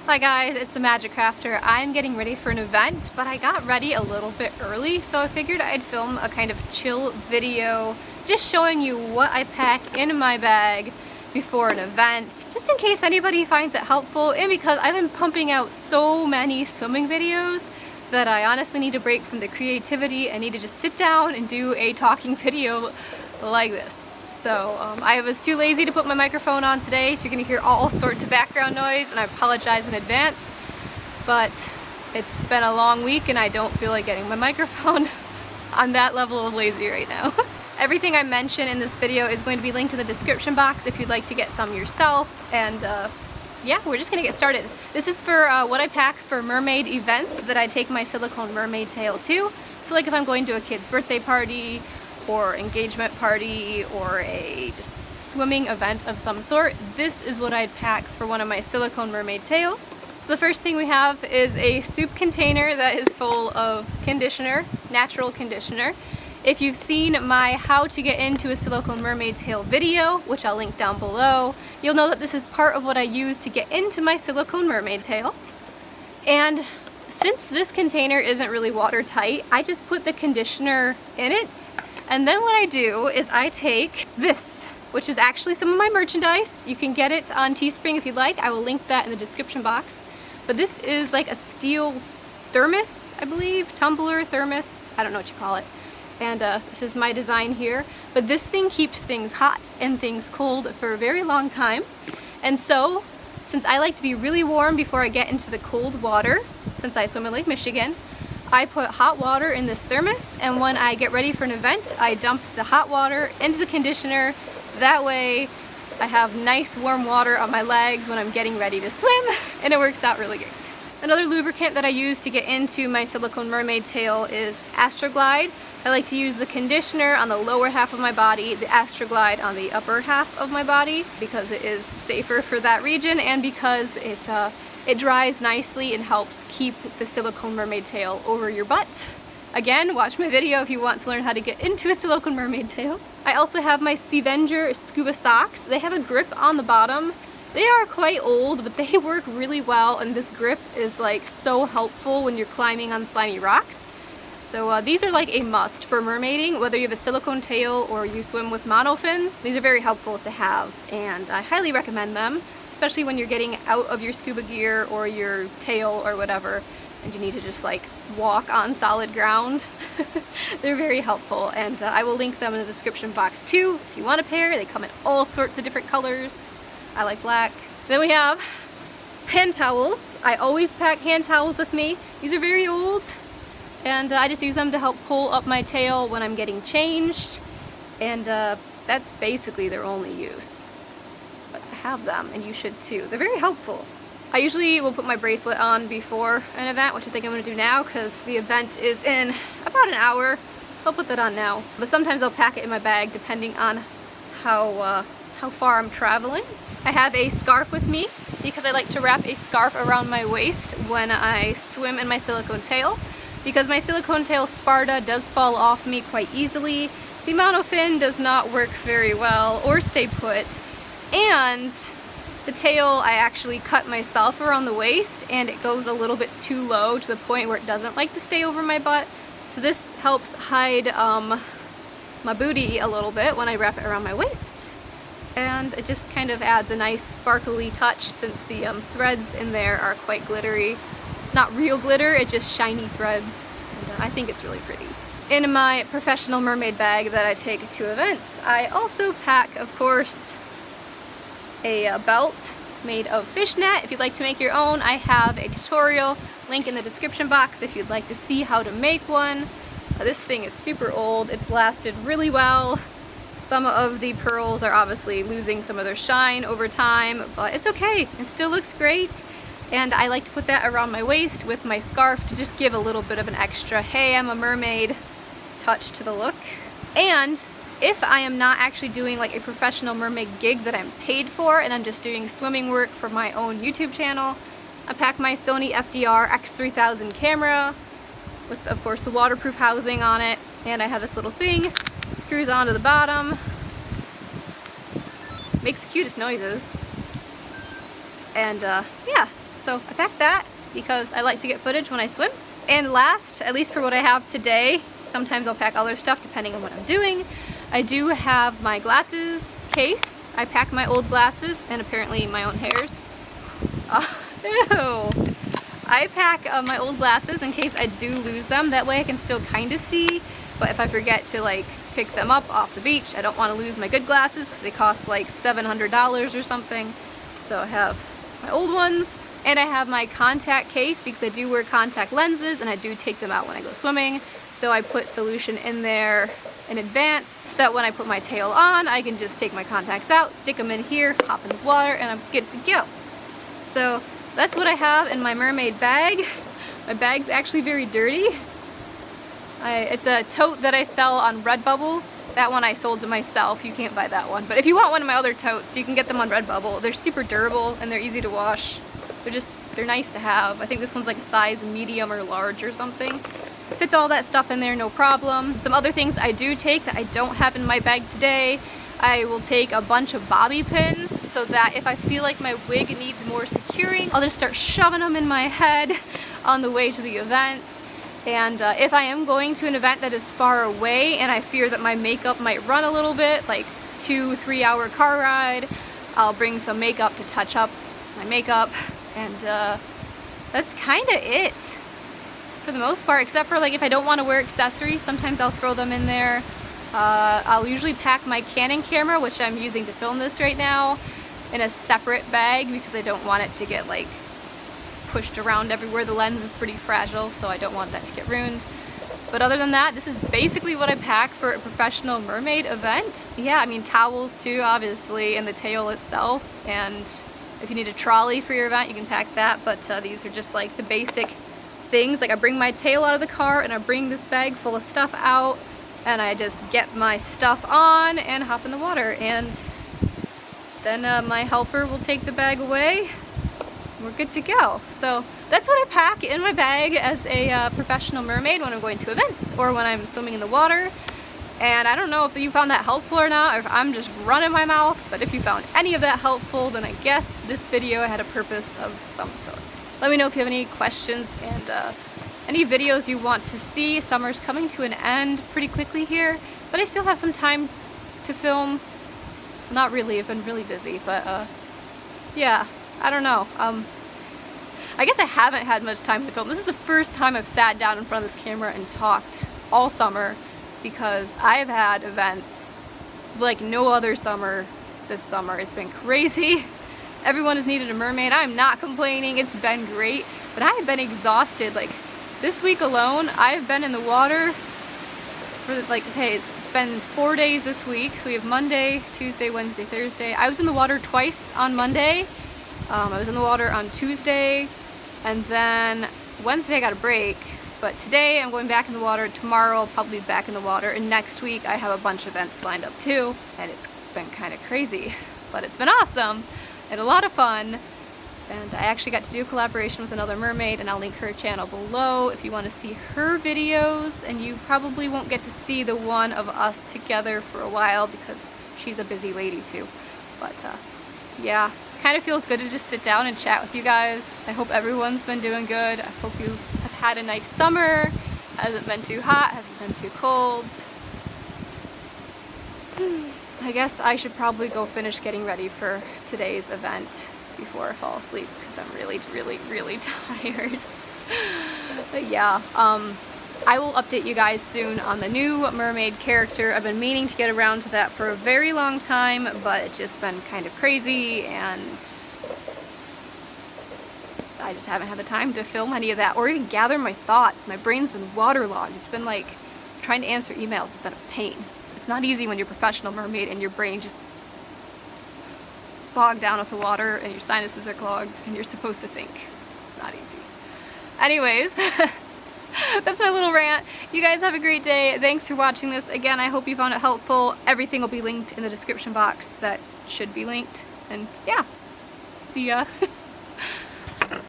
Hi guys, it's the Magic Crafter. I'm getting ready for an event, but I got ready a little bit early, so I figured I'd film a kind of chill video just showing you what I pack in my bag before an event, just in case anybody finds it helpful, and because I've been pumping out so many swimming videos that I honestly need a break from the creativity. I need to just sit down and do a talking video like this. So I was too lazy to put my microphone on today, so you're going to hear all sorts of background noise, and I apologize in advance, but it's been a long week and I don't feel like getting my microphone. I'm that level of lazy right now. Everything I mention in this video is going to be linked in the description box if you'd like to get some yourself, and yeah, we're just going to get started. This is for what I pack for mermaid events that I take my Silicone Mermaid Tail to. So like if I'm going to a kid's birthday party, or engagement party, or a just swimming event of some sort, this is what I'd pack for one of my Silicone Mermaid Tails. So the first thing we have is a soup container that is full of conditioner, natural conditioner. If you've seen my how to get into a Silicone Mermaid Tail video, which I'll link down below, you'll know that this is part of what I use to get into my Silicone Mermaid Tail. And since this container isn't really watertight, I just put the conditioner in it. And then what I do is I take this, which is actually some of my merchandise. You can get it on Teespring if you'd like. I will link that in the description box. But this is like a steel thermos, I believe, tumbler, thermos, I don't know what you call it. And this is my design here. But this thing keeps things hot and things cold for a very long time. And so, since I like to be really warm before I get into the cold water, since I swim in Lake Michigan, I put hot water in this thermos, and when I get ready for an event, I dump the hot water into the conditioner. That way I have nice warm water on my legs when I'm getting ready to swim, and it works out really great. Another lubricant that I use to get into my Silicone Mermaid Tail is Astroglide. I like to use the conditioner on the lower half of my body, the Astroglide on the upper half of my body, because it is safer for that region, and because it dries nicely and helps keep the Silicone Mermaid Tail over your butt. Again, watch my video if you want to learn how to get into a Silicone Mermaid Tail. I also have my Seavenger scuba socks. They have a grip on the bottom. They are quite old, but they work really well, and this grip is like so helpful when you're climbing on slimy rocks. So these are like a must for mermaiding, whether you have a silicone tail or you swim with monofins. These are very helpful to have, and I highly recommend them, especially when you're getting out of your scuba gear or your tail or whatever, and you need to just like walk on solid ground. They're very helpful, and I will link them in the description box too. If you want a pair, they come in all sorts of different colors. I like black. Then we have hand towels. I always pack hand towels with me. These are very old, and I just use them to help pull up my tail when I'm getting changed, and that's basically their only use. But I have them, and you should too. They're very helpful. I usually will put my bracelet on before an event, which I think I'm going to do now because the event is in about an hour, so I'll put that on now. But sometimes I'll pack it in my bag depending on how far I'm traveling. I have a scarf with me because I like to wrap a scarf around my waist when I swim in my silicone tail, because my silicone tail Sparta does fall off me quite easily. The monofin does not work very well or stay put, and the tail I actually cut myself around the waist, and it goes a little bit too low to the point where it doesn't like to stay over my butt. So this helps hide my booty a little bit when I wrap it around my waist. And it just kind of adds a nice sparkly touch, since the threads in there are quite glittery. It's not real glitter, it's just shiny threads. And I think it's really pretty. In my professional mermaid bag that I take to events, I also pack, of course, a belt made of fishnet. If you'd like to make your own, I have a tutorial link in the description box if you'd like to see how to make one. This thing is super old. It's lasted really well. Some of the pearls are obviously losing some of their shine over time, but it's okay. It still looks great. And I like to put that around my waist with my scarf to just give a little bit of an extra, hey, I'm a mermaid touch to the look. And if I am not actually doing like a professional mermaid gig that I'm paid for, and I'm just doing swimming work for my own YouTube channel, I pack my Sony FDR X3000 camera with, of course, the waterproof housing on it, and I have this little thing, screws onto the bottom, makes the cutest noises, and yeah, So I packed that because I like to get footage when I swim. And last, at least for what I have today, sometimes I'll pack other stuff depending on what I'm doing. I do have my glasses case. I pack my old glasses and apparently my own hairs. Ew. I pack my old glasses in case I do lose them. That way I can still kind of see, but if I forget to like pick them up off the beach, I don't want to lose my good glasses because they cost like $700 or something. So I have my old ones, and I have my contact case because I do wear contact lenses and I do take them out when I go swimming. So I put solution in there in advance so that when I put my tail on, I can just take my contacts out, stick them in here, hop in the water, and I'm good to go. So that's what I have in my mermaid bag. My bag's actually very dirty. It's a tote that I sell on Redbubble. That one I sold to myself. You can't buy that one. But if you want one of my other totes, you can get them on Redbubble. They're super durable and they're easy to wash. They're nice to have. I think this one's like a size medium or large or something. Fits all that stuff in there, no problem. Some other things I do take that I don't have in my bag today. I will take a bunch of bobby pins so that if I feel like my wig needs more securing, I'll just start shoving them in my head on the way to the event. And if I am going to an event that is far away and I fear that my makeup might run a little bit, like 2-3 hour car ride, I'll bring some makeup to touch up my makeup. And that's kind of it for the most part, except for like if I don't want to wear accessories, sometimes I'll throw them in there. I'll usually pack my Canon camera, which I'm using to film this right now, in a separate bag because I don't want it to get like pushed around everywhere. The lens is pretty fragile, so I don't want that to get ruined. But other than that, this is basically what I pack for a professional mermaid event. Yeah, I mean towels too, obviously, and the tail itself. And if you need a trolley for your event, you can pack that. But these are just like the basic things. Like I bring my tail out of the car and I bring this bag full of stuff out, and I just get my stuff on and hop in the water. And then my helper will take the bag away. We're good to go. So that's what I pack in my bag as a professional mermaid when I'm going to events or when I'm swimming in the water. And I don't know if you found that helpful or not, or if I'm just running my mouth, but if you found any of that helpful, then I guess this video had a purpose of some sort. Let me know if you have any questions and any videos you want to see. Summer's coming to an end pretty quickly here, but I still have some time to film. Not really, I've been really busy, but yeah, I don't know. I guess I haven't had much time to film. This is the first time I've sat down in front of this camera and talked all summer, because I have had events like no other summer this summer. It's been crazy. Everyone has needed a mermaid. I'm not complaining. It's been great, but I have been exhausted. Like this week alone, I've been in the water for like, okay, it's been 4 days this week. So we have Monday, Tuesday, Wednesday, Thursday. I was in the water twice on Monday. I was in the water on Tuesday, and then Wednesday I got a break, but today I'm going back in the water. Tomorrow I'll probably be back in the water, and next week I have a bunch of events lined up too, and it's been kind of crazy, but it's been awesome and a lot of fun. And I actually got to do a collaboration with another mermaid, and I'll link her channel below if you want to see her videos. And you probably won't get to see the one of us together for a while because she's a busy lady too, but yeah. Kind of feels good to just sit down and chat with you guys. I hope everyone's been doing good. I hope you have had a nice summer. Hasn't been too hot, hasn't been too cold. I guess I should probably go finish getting ready for today's event before I fall asleep because I'm really, really, really tired. But yeah, I will update you guys soon on the new mermaid character. I've been meaning to get around to that for a very long time, but it's just been kind of crazy and I just haven't had the time to film any of that or even gather my thoughts. My brain's been waterlogged. It's been like trying to answer emails has been a pain. It's not easy when you're a professional mermaid and your brain just bogged down with the water and your sinuses are clogged and you're supposed to think. It's not easy. Anyways, that's my little rant. You guys have a great day. Thanks for watching this. Again, I hope you found it helpful. Everything will be linked in the description box that should be linked. And yeah, see ya.